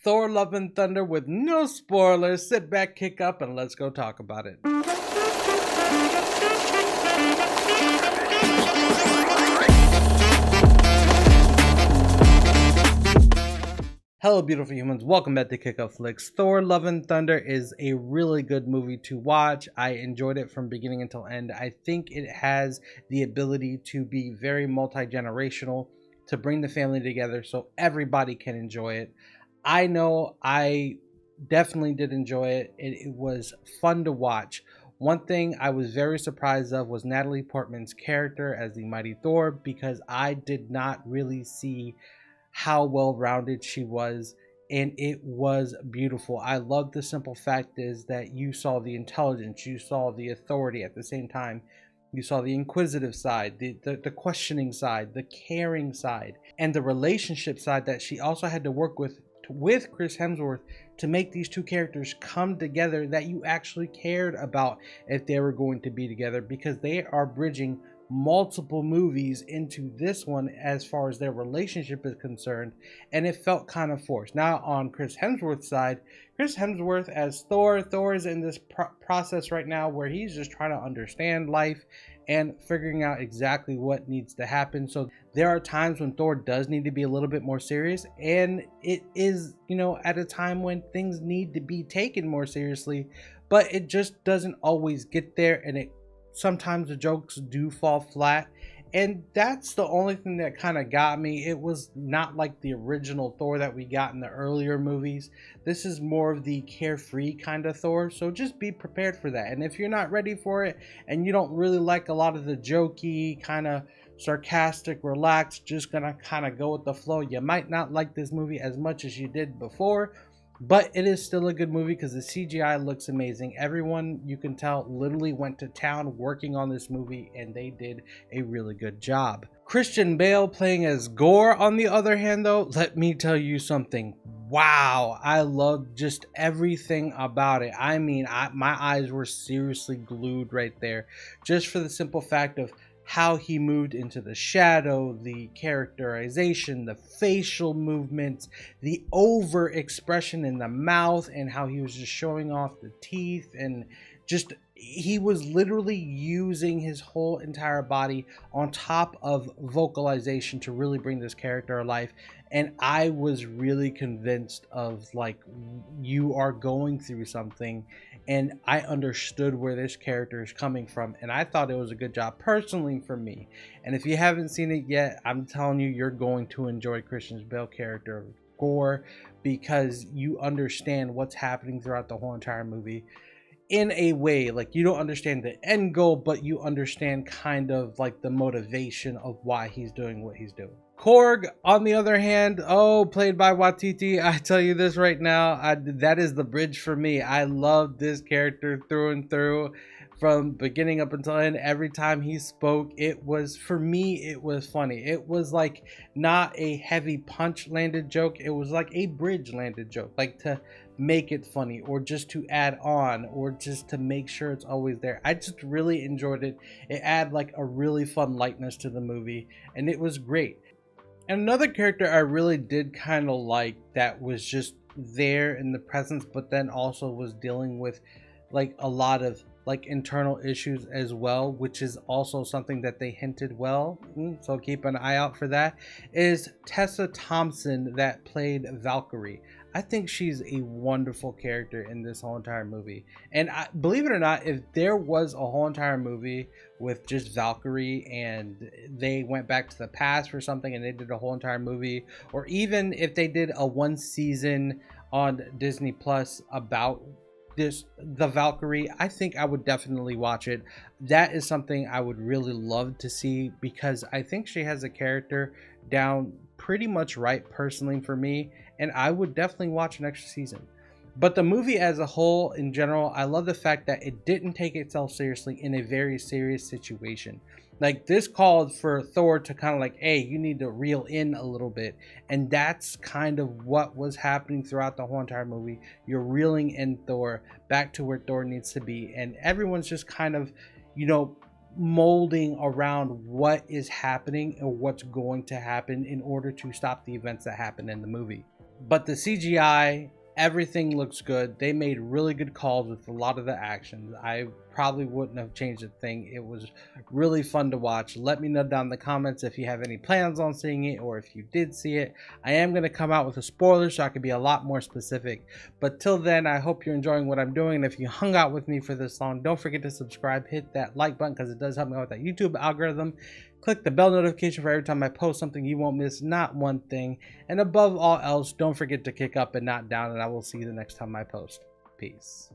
Thor Love and Thunder with no spoilers. Sit back, kick up, and let's go talk about it. Hello, beautiful humans. Welcome back to Kick Up Flicks. Thor Love and Thunder is a really good movie to watch. I enjoyed it from beginning until end. I think it has the ability to be very multi-generational, to bring the family together so everybody can enjoy it. I know I definitely did enjoy it. It was fun to watch. One thing I was very surprised of was Natalie Portman's character as the Mighty Thor, because I did not really see how well-rounded she was, and it was beautiful. I love the simple fact is that you saw the intelligence, you saw the authority at the same time. You saw the inquisitive side, the questioning side, the caring side, and the relationship side that she also had to work with Chris Hemsworth to make these two characters come together, that you actually cared about if they were going to be together, because they are bridging multiple movies into this one as far as their relationship is concerned, and it felt kind of forced. Now on Chris Hemsworth's side, Chris Hemsworth as Thor is in this process right now where he's just trying to understand life and figuring out exactly what needs to happen. So there are times when Thor does need to be a little bit more serious, and it is, at a time when things need to be taken more seriously, but it just doesn't always get there, and sometimes the jokes do fall flat, and that's the only thing that kind of got me. It was not like the original Thor that we got in the earlier movies. This is more of the carefree kind of Thor, so just be prepared for that. And if you're not ready for it and you don't really like a lot of the jokey, kind of sarcastic, relaxed, just gonna kind of go with the flow, you might not like this movie as much as you did before. But it is still a good movie because the CGI looks amazing. Everyone, you can tell, literally went to town working on this movie, and they did a really good job. Christian Bale playing as Gore, on the other hand, though, let me tell you something. Wow, I loved just everything about it. I mean, my eyes were seriously glued right there, just for the simple fact of how he moved into the shadow, the characterization, the facial movements, the over expression in the mouth, and how he was just showing off the teeth, and just he was literally using his whole entire body on top of vocalization to really bring this character alive. And I was really convinced of, like, you are going through something, and I understood where this character is coming from, and I thought it was a good job personally for me. And if you haven't seen it yet, I'm telling you, you're going to enjoy Christian Bale's character of Gore, because you understand what's happening throughout the whole entire movie in a way. Like, you don't understand the end goal, but you understand kind of like the motivation of why he's doing what he's doing. Krog, on the other hand, played by Waititi. I tell you this right now, that is the bridge for me. I love this character through and through, from beginning up until end. Every time he spoke, it was, for me, it was funny. It was like not a heavy punch landed joke. It was like a bridge landed joke, like to make it funny, or just to add on, or just to make sure it's always there. I just really enjoyed it. It added like a really fun lightness to the movie, and it was great. And another character I really did kind of like, that was just there in the presence, but then also was dealing with like a lot of like internal issues as well, which is also something that they hinted well, so keep an eye out for that, is Tessa Thompson, that played Valkyrie. I think she's a wonderful character in this whole entire movie. And believe it or not, if there was a whole entire movie with just Valkyrie, and they went back to the past for something and they did a whole entire movie, or even if they did a one season on Disney Plus about the Valkyrie, I think I would definitely watch it. That is something I would really love to see, because I think she has a character down pretty much right personally for me, and I would definitely watch an extra season. But the movie as a whole, in general, I love the fact that it didn't take itself seriously in a very serious situation. Like, this called for Thor to kind of like, hey, you need to reel in a little bit. And that's kind of what was happening throughout the whole entire movie. You're reeling in Thor back to where Thor needs to be. And everyone's just kind of, molding around what is happening or what's going to happen in order to stop the events that happen in the movie. But the CGI, everything looks good. They made really good calls with a lot of the actions. I probably wouldn't have changed a thing. It was really fun to watch. Let me know down in the comments if you have any plans on seeing it or if you did see it. I am going to come out with a spoiler so I can be a lot more specific. But till then, I hope you're enjoying what I'm doing. And if you hung out with me for this long, don't forget to subscribe. Hit that like button because it does help me out with that YouTube algorithm. Click the bell notification for every time I post something. You won't miss not one thing. And above all else, don't forget to kick up and not down. And I will see you the next time I post. Peace.